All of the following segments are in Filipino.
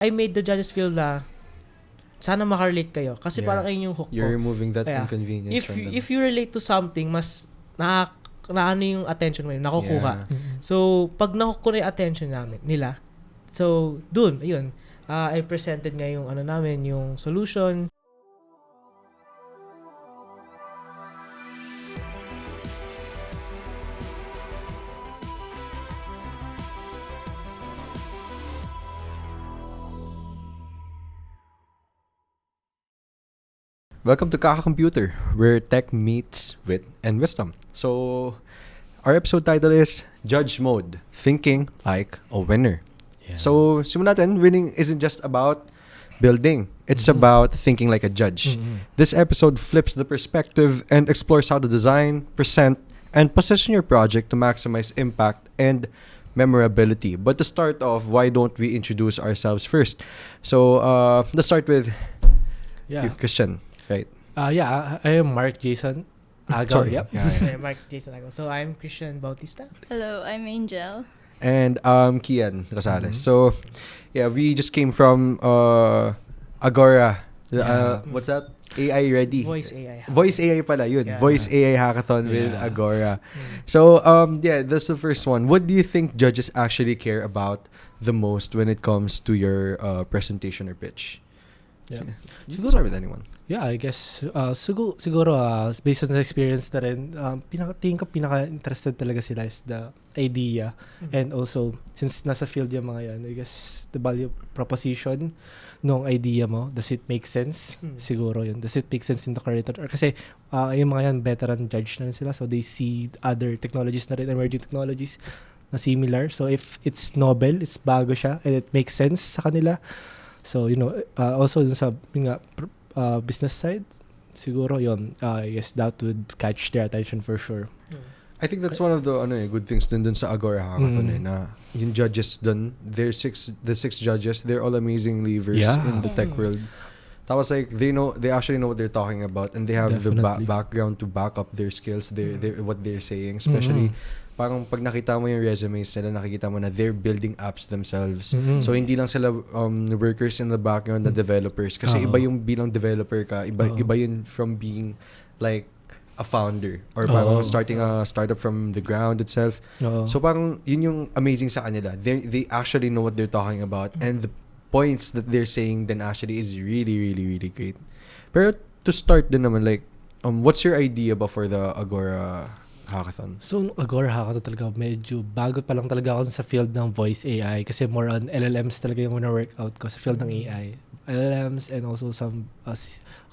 I made the judges feel na sana makarelate kayo. Kasi parang ayun yung hook ko. You're removing that Kaya, inconvenience from them. If you relate to something, mas na ano yung attention mo yun, nakukuha. Yeah. So, pag nakukuha yung attention nila, so, dun, ayun, I presented nga yung ano namin, yung solution. Welcome to Kaka Computer, where tech meets wit and wisdom. So, our episode title is Judge Mode, Thinking Like a Winner. Yeah. So, simulan natin, winning isn't just about building. It's about thinking like a judge. This episode flips the perspective and explores how to design, present, and position your project to maximize impact and memorability. But to start off, why don't we introduce ourselves first? So, let's start with you, Christian. Right. I am Mark Jason Agaw. Sorry. Yep. Yeah. Mark Jason Ago. So, I'm Christian Bautista. Hello, I'm Angel. And Kian Rosales. So, we just came from Agora. What's that? AI Ready. Voice AI. Voice AI pala yun. Yeah. Voice AI Hackathon with Yeah. Agora. So, that's the first one. What do you think judges actually care about the most when it comes to your presentation or pitch? Yeah. You can start with anyone. Yeah, I guess siguro based on the experience na rin, tingin ko pinaka-interested talaga sila is the idea. And also, since nasa field yung mga yan, I guess the value proposition nung idea mo, does it make sense? Siguro yun. Does it make sense in the current? Or kasi yung mga yan, veteran judge na rin sila. So they see other technologies na rin, emerging technologies na similar. So if it's novel, it's bago siya, and it makes sense sa kanila. So, also dun sa business side, siguro yun, I guess that would catch their attention for sure. I think that's one of the good things dun sa Agora Hackathon na yung judges dun, the six judges, they're all amazingly versed in the tech world. Tapos they actually know what they're talking about, and they have the background to back up their skills, what they're saying, especially parang pag nakita mo yung resumes nila, nakikita mo na they're building apps themselves. So hindi lang sila workers in the background na developers, kasi iba yung bilang developer ka, iba yun from being like a founder or parang starting a startup from the ground itself. So parang yun yung amazing sa kanila. They actually know what they're talking about, and the points that they're saying then actually is really, really, really great. Pero to start din naman, like, what's your idea ba for the Agora Hackathon? So, Agora Hackathon talaga, medyo bago pa lang talaga ako sa field ng voice AI kasi more on LLMs talaga yung workout ko sa field ng AI. LLMs and also some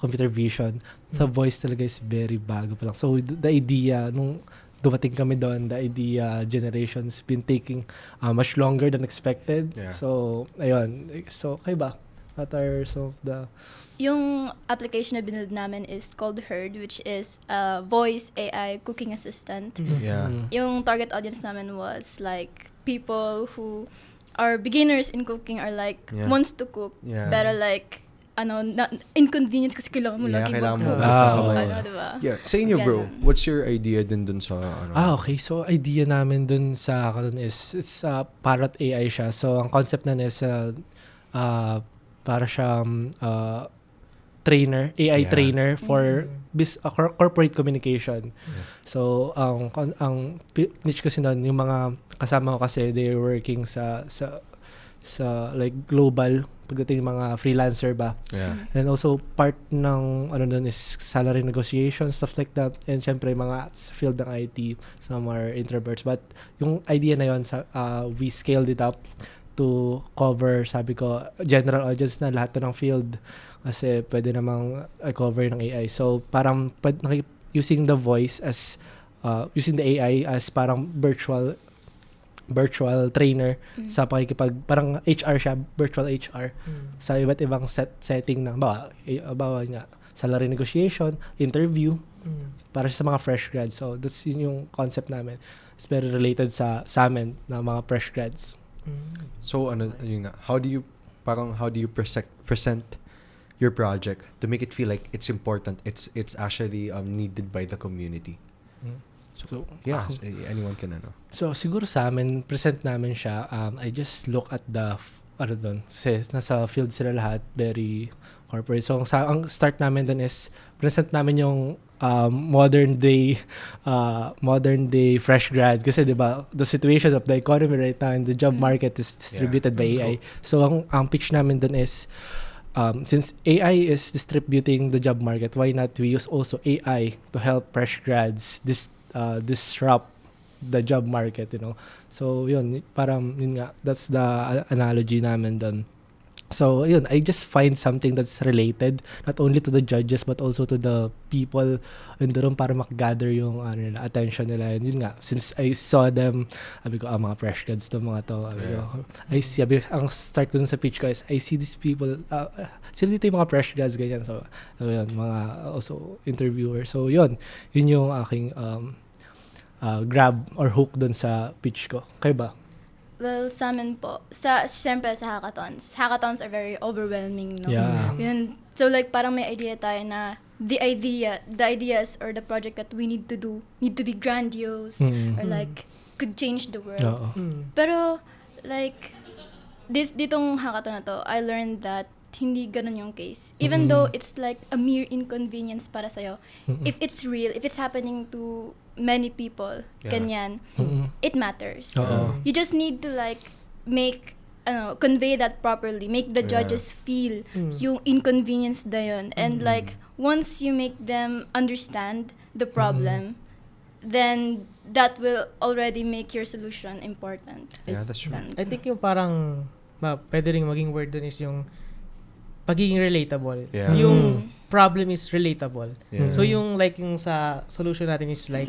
computer vision. Sa voice talaga is very bago pa lang. So, the idea, nung dumating kami doon, the idea generation's been taking much longer than expected. Yeah. So, ayun. So, kayo ba? What are some of the... Yung application na binuild namin is called Herd, which is a voice AI cooking assistant. Yeah. Yung target audience namin was like people who are beginners in cooking or like wants to cook, pero like inconvenience kasi kailangan mo lagi kailangan mo mag-cook. Diba? Yeah, sa inyo bro, what's your idea din dun sa okay. So, idea namin dun sa is it's Parrot AI siya. So, ang concept na is para siyang trainer, AI trainer for corporate communication. So, ang niche kasi doon, yung mga kasama ko kasi they're working sa like global pagdating mga freelancer ba. And also part ng doon is salary negotiation, stuff like that. And syempre mga sa field ng IT, some are introverts. But yung idea na yun, we scaled it up to cover, sabi ko, general audience na lahat ng field kasi pwede namang cover ng AI. So parang using the voice as using the AI as parang virtual trainer sa parang HR siya, virtual HR sa iba't ibang setting ng bawa nga salary negotiation, interview para sa mga fresh grads. So that's yun yung concept namin. It's very related sa amin na mga fresh grads. So how do you present your project to make it feel like it's important, it's actually needed by the community? So anyone can So siguro sa amin present namin siya, I just look at the ano doon, kasi nasa field sila lahat, very corporate. So ang start namin doon is present namin yung modern day fresh grad, kasi 'di ba the situation of the economy right now and the job market is distributed by AI. So ang pitch namin doon is since AI is distributing the job market, why not we use also AI to help fresh grads disrupt the job market, you know. So yun, parang yun nga, that's the analogy namin doon. So yun, I just find something that's related not only to the judges but also to the people in the room para makagather yung attention nila. And yun nga, since I saw them, sabi ko, mga fresh grads to mga to. Ang start ko dun sa pitch ko is, I see these people, sila dito yung mga fresh grads, ganyan. So yun, mga also interviewers. So yun yung aking grab or hook dun sa pitch ko. Kayo ba? Well, sa amin po, syempre sa hackathons are very overwhelming, no? Yeah. Yun, so like parang may idea tayo na the ideas or the project that we need to do need to be grandiose or like could change the world. Pero like ditong hackathon na to, I learned that hindi ganun yung case. Even though it's like a mere inconvenience para sa'yo, if it's real, if it's happening to many people, ganyan, it matters. You just need to like convey that properly, make the judges feel yung inconvenience na yun. And like, once you make them understand the problem, then that will already make your solution important. Yeah, that's true. I think yung parang pwede rin maging word dun is yung pagiging relatable. Yeah. Yung problem is relatable. Yeah. So yung like yung sa solution natin is like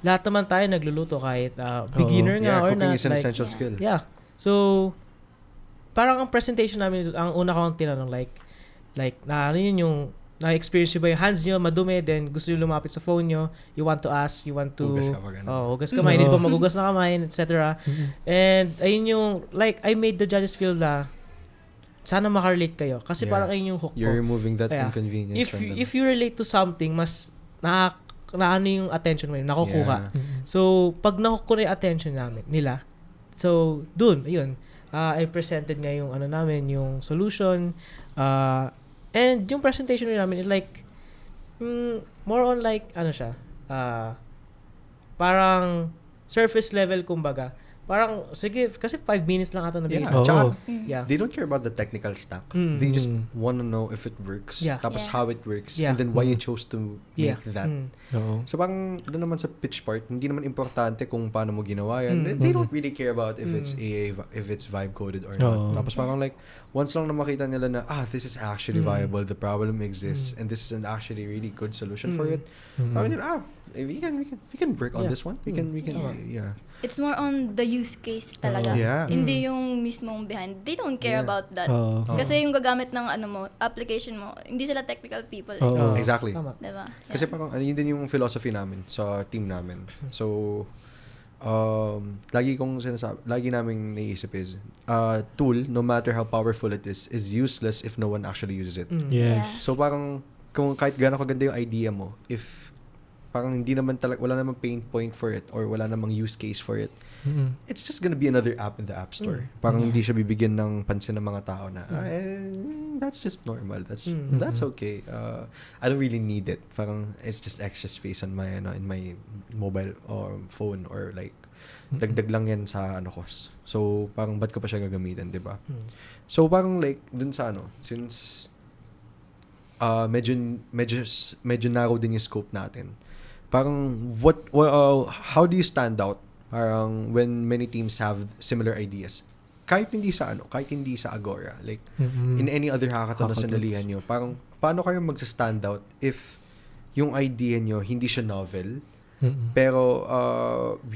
lahat naman tayo nagluluto kahit beginner nga or cooking not. is an Like, essential skill. yeah. So parang ang presentation namin, ang una ko ang tinanong like ano yun yung na-experience nyo ba yung hands nyo madumi, then gusto nyo lumapit sa phone nyo, you want to Hugas ka pa ganun. hugas kamay, hindi pa magugas na kamay, etc. And ayun yung like I made the judges feel na sana makarelate kayo kasi parang ayun yung hook ko. You're removing that Kaya, inconvenience from them. if you relate to something, mas na ano yung attention mo yun, nakukuha. Yeah. So pag nakukuha ko na yung attention nila, so dun, ayun, I presented nga yung ano namin, yung solution, and yung presentation namin is like more on like ano siya, parang surface level kumbaga. Parang, sige, kasi 5 minutes lang ata nabigay sa tsaka, yeah. they don't care about the technical stack. They just want to know if it works, tapos how it works, and then why you chose to make that. So parang doon naman sa pitch part, hindi naman importante kung paano mo ginawa yan. They don't really care about if it's if it's vibe coded or not. Tapos parang like, once lang na makita nila na, this is actually viable, the problem exists, and this is an actually really good solution for it. Parang nila, we can work on this one. We can, yeah. It's more on the use case talaga. Hindi yung mismong behind. They don't care about that. Kasi yung gagamit ng application mo, hindi sila technical people. Exactly. Tama. Diba? Yeah. Kasi parang yun din yung philosophy namin sa team namin. So, lagi naming naisip is, tool, no matter how powerful it is useless if no one actually uses it. Yes. So parang, kung kahit gaano kaganda yung idea mo, if parang hindi naman wala namang pain point for it or wala namang use case for it, it's just gonna be another app in the app store. Parang hindi siya bibigyan ng pansin ng mga tao na, that's just normal. That's okay. I don't really need it. Parang it's just extra space on my in my mobile or phone, or like dagdag lang yan sa ko. So parang ba't ko pa siya gagamitin, 'di ba? So parang like dun sa since medyo narrow din yung scope natin. Parang how do you stand out parang when many teams have similar ideas? Kahit hindi sa Agora, like in any other hackathon na sinalihan nyo, parang paano kayo magsa-stand out if yung idea nyo hindi siya novel, pero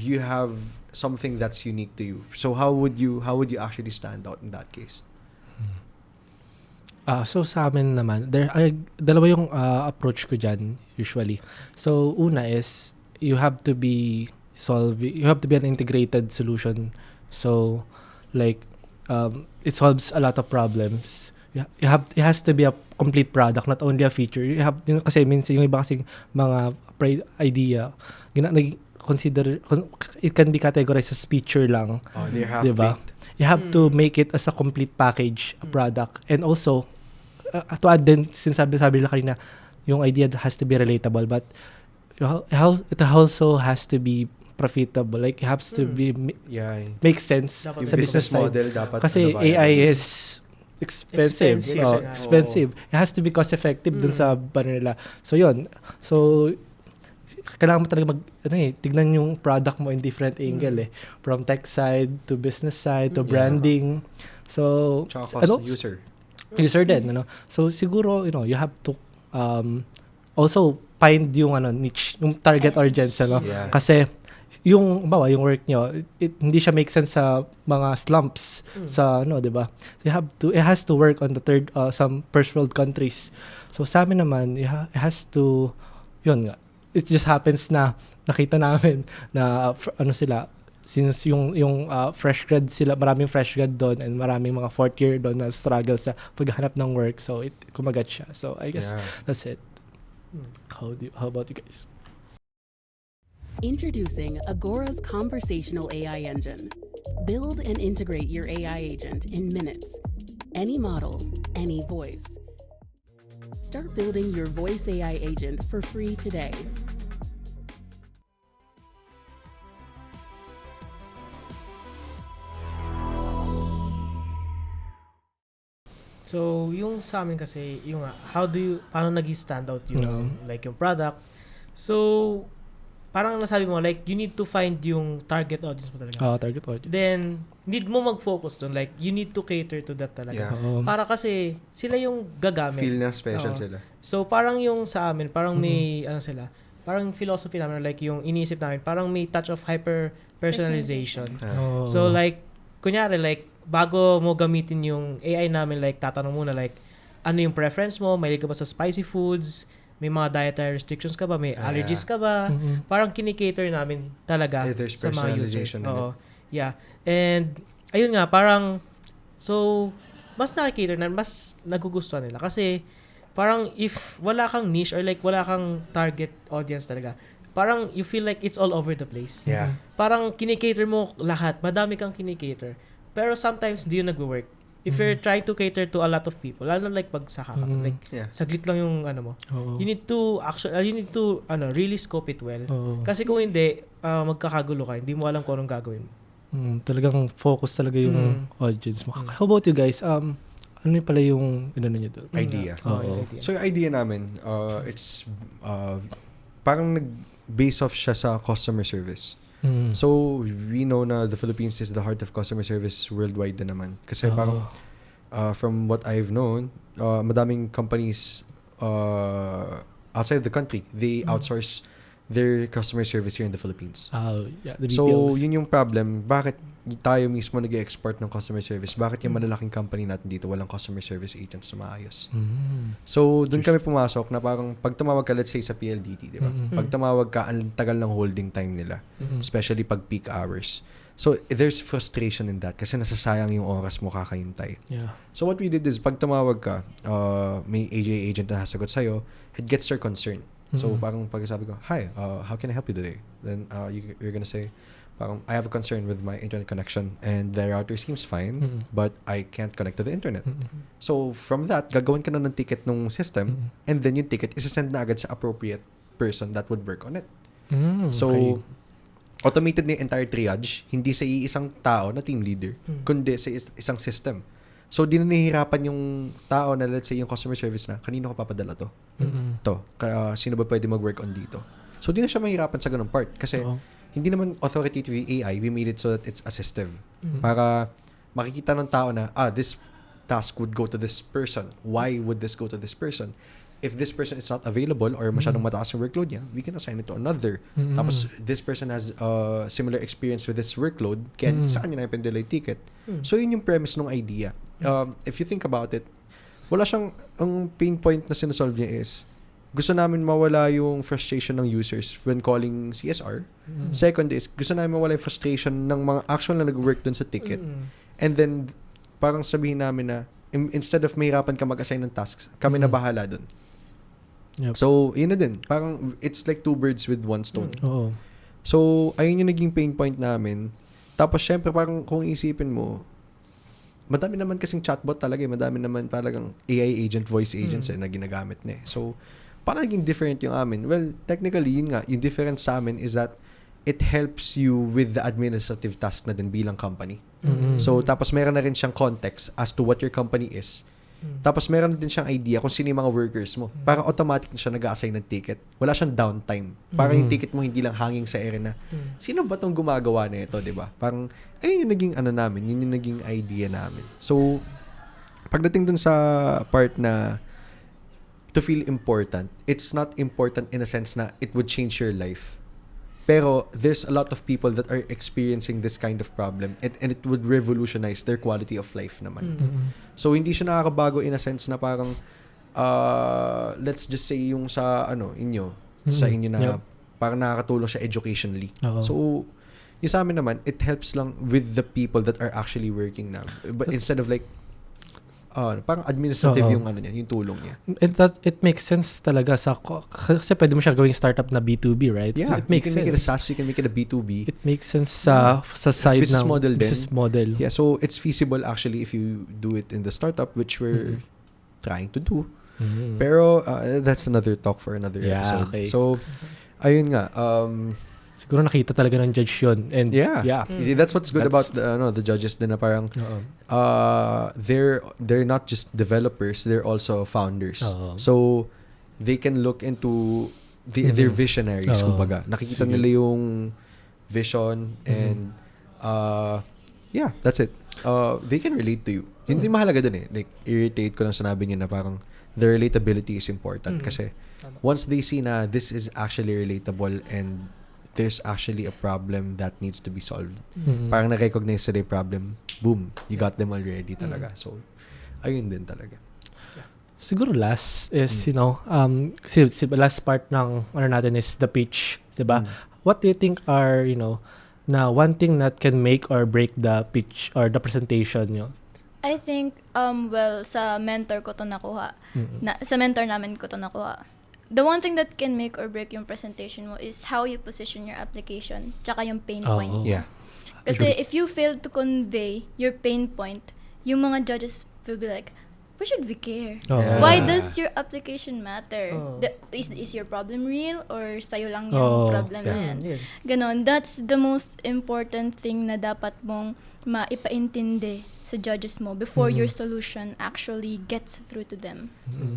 you have something that's unique to you. So how would you actually stand out in that case? So sa amin naman, dalawa yung approach ko dyan usually. So una is you have to be an integrated solution. So like it solves a lot of problems. It has to be a complete product, not only a feature. Kasi minsan yung iba kasing mga idea, it can be categorized as feature lang. Oh, they're Diba? half-baked. You have to make it as a complete package, a product. And also, to add din, sabi nila kanina, yung idea has to be relatable, but it also has to be profitable. Like, it has to be make sense Dapat sa Yung business business side. model dapat Kasi viable. AI is expensive. Expensive. It has to be cost effective dun sa nila. So, yun. So, kailangan mo talaga tignan yung product mo in different angle From tech side to business side to branding. So, Tsaka user. User din, So, siguro, you have to also find yung niche, yung target audience, Yeah. Kasi, yung work nyo, hindi siya make sense sa mga slumps sa di ba? It has to work on the some first world countries. So sa amin naman, it has to, yun nga. It just happens na nakita namin na sila, since yung fresh grad sila, maraming fresh grad doon and maraming mga fourth year doon na struggle sa paghanap ng work. So kumagat siya. So I guess that's it. How about you guys? Introducing Agora's conversational AI engine. Build and integrate your AI agent in minutes. Any model, any voice. Start building your voice AI agent for free today. So, yung sa amin kasi, yung paano nag-stand out yung, like yung product. So, parang nasabi mo, like, you need to find yung target audience mo talaga. Target audience. Then, need mo mag-focus doon. Like, you need to cater to that talaga. Yeah. Para kasi, sila yung gagamit. Feel na special sila. So, parang yung sa amin, parang may, parang philosophy namin, like yung iniisip namin, parang may touch of hyper-personalization. So, like, kunyari, like, bago mo gamitin yung AI namin, like, tatanong muna, like, ano yung preference mo? Mahilig ka ba sa spicy foods? May mga dietary restrictions ka ba? May allergies ka ba? Parang kinikater namin talaga There's sa mga users. personalization in it. Yeah. And, ayun nga, parang, so, mas nakikater na, mas nagugustuhan nila. Kasi, parang if wala kang niche or like wala kang target audience talaga, parang you feel like it's all over the place. Yeah. Parang kinikater mo lahat. Madami kang kinikater. Pero sometimes, hindi yun nag-work. If you're trying to cater to a lot of people, lalo like pag saka ka, like, saglit lang yung mo. You need to really scope it well. Kasi kung hindi, magkakagulo ka, hindi mo alam kung anong gagawin mo. Talagang focus talaga yung audience mo. How about you guys? Ano pala yung niyo doon? Idea. Idea. So yung idea namin, it's parang nag-base off siya sa customer service. So, we know na the Philippines is the heart of customer service worldwide na naman. Kasi parang, from what I've known, madaming companies outside the country, they outsource their customer service here in the Philippines. The BPOs. So, yun yung problem. Bakit tayo mismo nag-export ng customer service? Bakit yung malalaking company natin dito walang customer service agents na maayos? So, doon kami pumasok na parang pag tumawag ka, let's say sa PLDT, di ba? Pag tumawag ka, ang tagal ng holding time nila. Especially pag peak hours. So, there's frustration in that kasi nasasayang yung oras mo kakahintay. Yeah. So, what we did is pag tumawag ka, may AJ agent na sasagot sa'yo, it gets your concern. So, parang pag sabi ko, hi, how can I help you today? Then, you're gonna say, parang, I have a concern with my internet connection and the router seems fine, but I can't connect to the internet. So, from that, gagawin ka na ng ticket ng system and then yung ticket isasend na agad sa appropriate person that would work on it. So, automated na yung entire triage, hindi sa iisang tao na team leader, kundi sa isang system. So, di na nahihirapan yung tao na, let's say, yung customer service na, kanino ko papadala to? To. Kaya, sino ba pwede mag-work on dito? So, di na siya mahirapan sa ganung part. Kasi, hindi naman authoritative AI, we made it so that it's assistive. Para makikita ng tao na, this task would go to this person. Why would this go to this person? If this person is not available or masyadong mataas yung workload niya, we can assign it to another. Tapos, this person has similar experience with this workload, kaya sa kanya na yung ticket. So, yun yung premise ng idea. If you think about it, wala siyang, ang pain point na sinasolve niya is, gusto namin mawala yung frustration ng users when calling CSR. Second is, gusto namin mawala yung frustration ng mga actual na nag-work dun sa ticket. And then, parang sabihin namin na, instead of mahirapan ka mag-assign ng tasks, kami na bahala dun. Yep. So, yun na din. Parang, it's like two birds with one stone. So, ayun yung naging pain point namin. Tapos, syempre, parang kung isipin mo, madami naman kasing chatbot talaga eh. Madami naman talagang AI agent, voice agents na ginagamit na eh. So, parang naging different yung amin. Well, technically, yun nga, yung difference sa amin is that it helps you with the administrative task na din bilang company. So, tapos meron na rin siyang context as to what your company is. Tapos meron din siyang idea kung sino yung mga workers mo. Parang automatic na siya nag-a-assign ng ticket. Wala siyang downtime. Parang yung ticket mo hindi lang hanging sa ere na, sino ba tong gumagawa na ito, diba? Parang, ayun yung naging namin. Yun yung naging idea namin. So, pagdating dun sa part na to feel important, it's not important in a sense na it would change your life. Pero there's a lot of people that are experiencing this kind of problem and it would revolutionize their quality of life naman. So hindi siya nakakabago in a sense na parang let's just say yung sa inyo na parang nakakatulong siya educationally. So yung sa amin naman, it helps lang with the people that are actually working now. But instead of like parang administrative yung niya, yung tulong niya. It makes sense talaga kasi pwede mo siya gawing startup na B2B, right? Yeah, it makes sense. You can make it a SaaS, you can make it a B2B. It makes sense sa side business ng model business model. Yeah, so it's feasible actually if you do it in the startup, which we're trying to do. Pero that's another talk for another episode. Okay. So ayun nga, siguro nakita talaga ng judge yun. And that's what's good about the judges din na parang they're not just developers, they're also founders. So they can look into their visionaries kumbaga. Nakikita nila yung vision and that's it. They can relate to you. Yun din mahalaga dun eh. Like irritate ko lang sinabi niya na parang the relatability is important kasi once they see na this is actually relatable and there's actually a problem that needs to be solved. Parang na-recognize sila yung problem. Boom. You got them already talaga. So, ayun din talaga. Siguro last is, last part ng natin is the pitch. Diba? What do you think are, na one thing that can make or break the pitch or the presentation, I think, sa mentor ko to nakuha. Sa mentor namin ko to nakuha. The one thing that can make or break yung presentation mo is how you position your application tsaka yung pain point. Yeah. Kasi if you fail to convey your pain point, yung mga judges will be like, why should we care? Why does your application matter? Is your problem real or sa'yo lang yung problem na yan? Ganon. That's the most important thing na dapat mong maipaintindi sa judges mo before your solution actually gets through to them.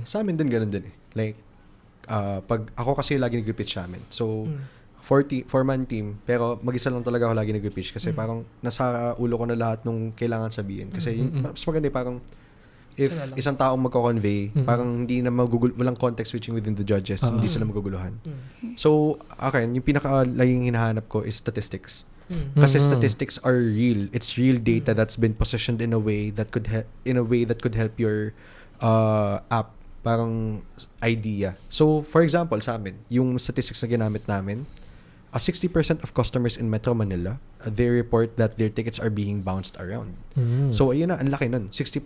Sa amin din ganun din eh. Like, pag ako kasi lagi nag-pitch sa amin. So, 4-man team, pero mag-isa lang talaga ako lagi nag-pitch kasi parang nasa ulo ko na lahat nung kailangan sabihin. Kasi mas maganda parang if isang taong magko-convey, parang hindi na walang context switching within the judges, hindi sila maguguluhan. So, okay, yung pinaka-laging hinahanap ko is statistics. Kasi statistics are real. It's real data that's been positioned in a way that could help your app. Parang idea. So, for example, sa amin, yung statistics na ginamit namin, 60% of customers in Metro Manila, they report that their tickets are being bounced around. So, ayun na, ang laki nun, 60%.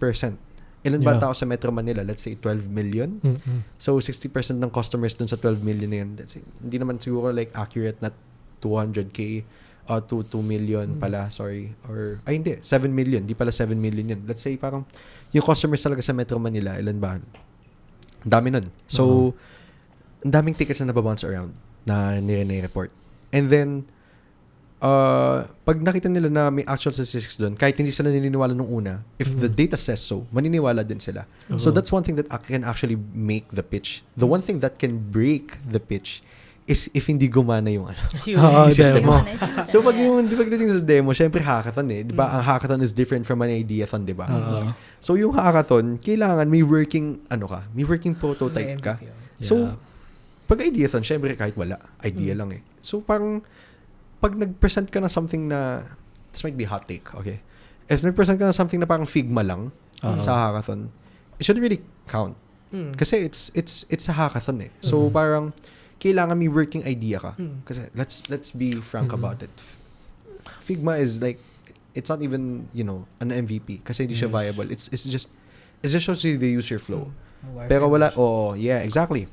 Ilan ba tao sa Metro Manila? Let's say 12 million. So, 60% ng customers dun sa 12 million na yun, let's say, hindi naman siguro like accurate na 200K to 2 million pala, sorry. Or, hindi, 7 million. Di pala 7 million yun. Let's say, parang, yung customers talaga sa Metro Manila, ilan ba? Dami nun. So, ang daming tickets na nababounce around na nire-report. And then, pag nakita nila na may actual statistics doon, kahit hindi sila naniniwala nung una, if the data says so, maniniwala din sila. So, that's one thing that can actually make the pitch. The one thing that can break the pitch is if hindi gumana yung system mo. So, pagdating sa demo, syempre hackathon eh. Diba? Ang hackathon is different from an ideathon, diba? So, yung hackathon, kailangan may working, may working prototype ka. So, pag ideathon, syempre kahit wala, idea lang eh. So, parang, pag nag-present ka na something na, this might be hot take, okay? If nag-present ka na something na parang Figma lang sa hackathon, it should really count. Kasi it's a hackathon eh. So, parang, kailangan may working idea ka. Kasi let's be frank about it. Figma is like, it's not even, an MVP kasi hindi siya viable. It's just shows you the user flow. Pero wala, exactly.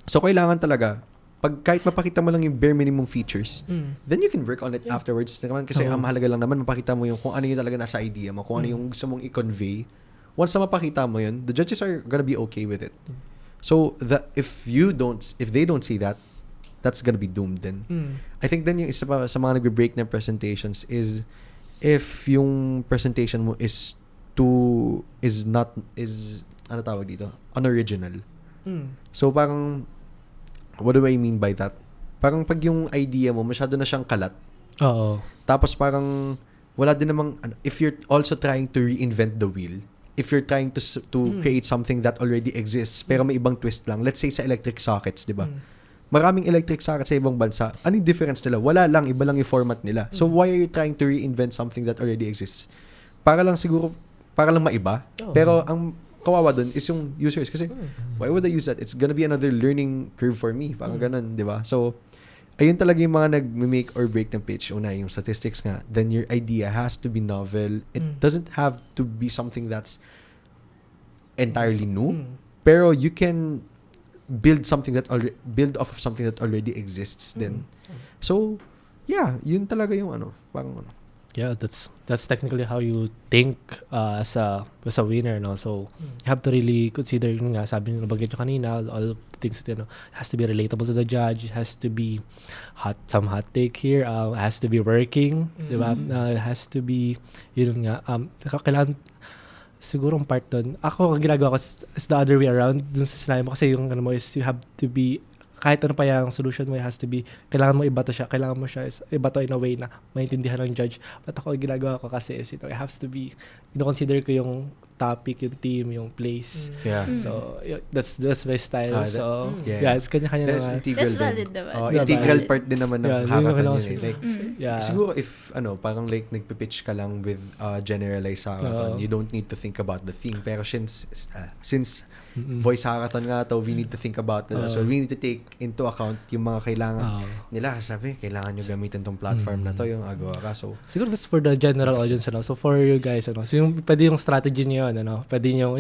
So kailangan talaga pag kahit mapakita mo lang yung bare minimum features, then you can work on it afterwards naman. Kasi ang mahalaga lang naman, mapakita mo yung kung ano yung talaga nasa idea mo, kung ano yung gusto mong i-convey. Once na mapakita mo yun, the judges are gonna be okay with it. So, if they don't see that, that's gonna be doomed then. I think then yung isa pa sa mga nagbe-break ng presentations is if yung presentation mo is ano tawag dito? Unoriginal. So, parang what do I mean by that? Parang pag yung idea mo, masyado na siyang kalat. Oo. Tapos parang wala din namang, if you're also trying to reinvent the wheel, if you're trying to create something that already exists, pero may ibang twist lang. Let's say sa electric sockets, di ba? Maraming electric sockets sa ibang bansa. Ano yung difference nila? Wala lang, iba lang yung format nila. So why are you trying to reinvent something that already exists? Para lang maiba. Pero ang kawawa dun is yung users kasi why would I use that? It's gonna be another learning curve for me. Parang ganun, di ba? So, ayun talaga yung mga nag-make or break ng pitch. Una, yung statistics nga. Then your idea has to be novel. It doesn't have to be something that's entirely new. Pero you can build off of something that already exists then. So, yeah, yun talaga yung parang Yeah, that's technically how you think as a winner, no? So you have to really consider yung nga sabi niyo nabagay niyo kanina, all things that, it has to be relatable to the judge, it has to be some hot take here, has to be working, di ba? It has to be yun nga kailangan siguro ang part doon. Ako ang ginagawa ko is the other way around dun sa sinabi mo kasi yung mo is you have to be kahit ano pa yung solution mo, it has to be, kailangan mo ibato siya, kailangan mo siya ibato in a way na maintindihan ng judge. But ako, ginagawa ko kasi is, it has to be, consider ko yung topic, yung team, yung place. Yeah. So, that's my style. It's kanya-kanya that's naman. integral That's valid naman. Integral part din naman ng hackathon yun. Like, siguro if, parang like nagpipitch ka lang with generalized hackathon, you don't need to think about the theme. Pero since voice hackathon nga to, we need to think about that as well. We need to take into account yung mga kailangan nila. Sabi, kailangan nyo gamitin tong platform na to, yung Agora. So, siguro that's for the general audience, So for you guys, So yung, pwede yung strategy niyo yun, Pwede nyo,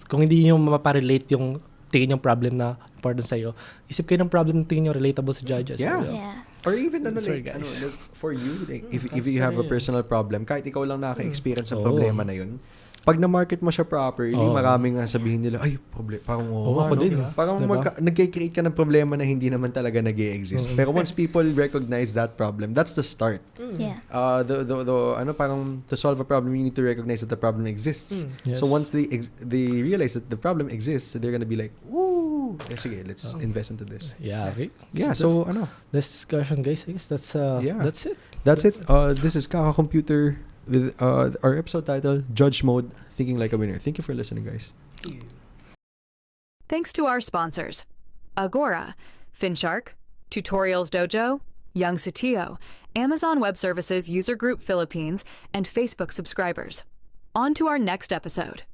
kung hindi nyo maparelate yung tingin yung problem na important sa'yo, isip kayo ng problem na tingin nyo relatable sa judges. Yeah. Or even Sorry, like for you, like, if you have a personal problem, kahit ikaw lang naka-experience ng problema na yun, pag na-market mo siya properly, maraming sabihin nila, ay, parang ako din. Parang diba? Nag-create ka ng problema na hindi naman talaga nag-e-exist. Pero once people recognize that problem, that's the start. Yeah. Parang to solve a problem, you need to recognize that the problem exists. Yes. So once they realize that the problem exists, they're gonna be like, woo, sige, let's invest into this. Yeah, okay. Yeah, so this discussion, guys, I guess that's it. That's it. This is Kaka Computer with our episode title, Judge Mode, Thinking Like a Winner. Thank you for listening, guys. Thanks to our sponsors, Agora, Finshark, Tutorials Dojo, Young Satio, Amazon Web Services User Group Philippines, and Facebook subscribers. On to our next episode.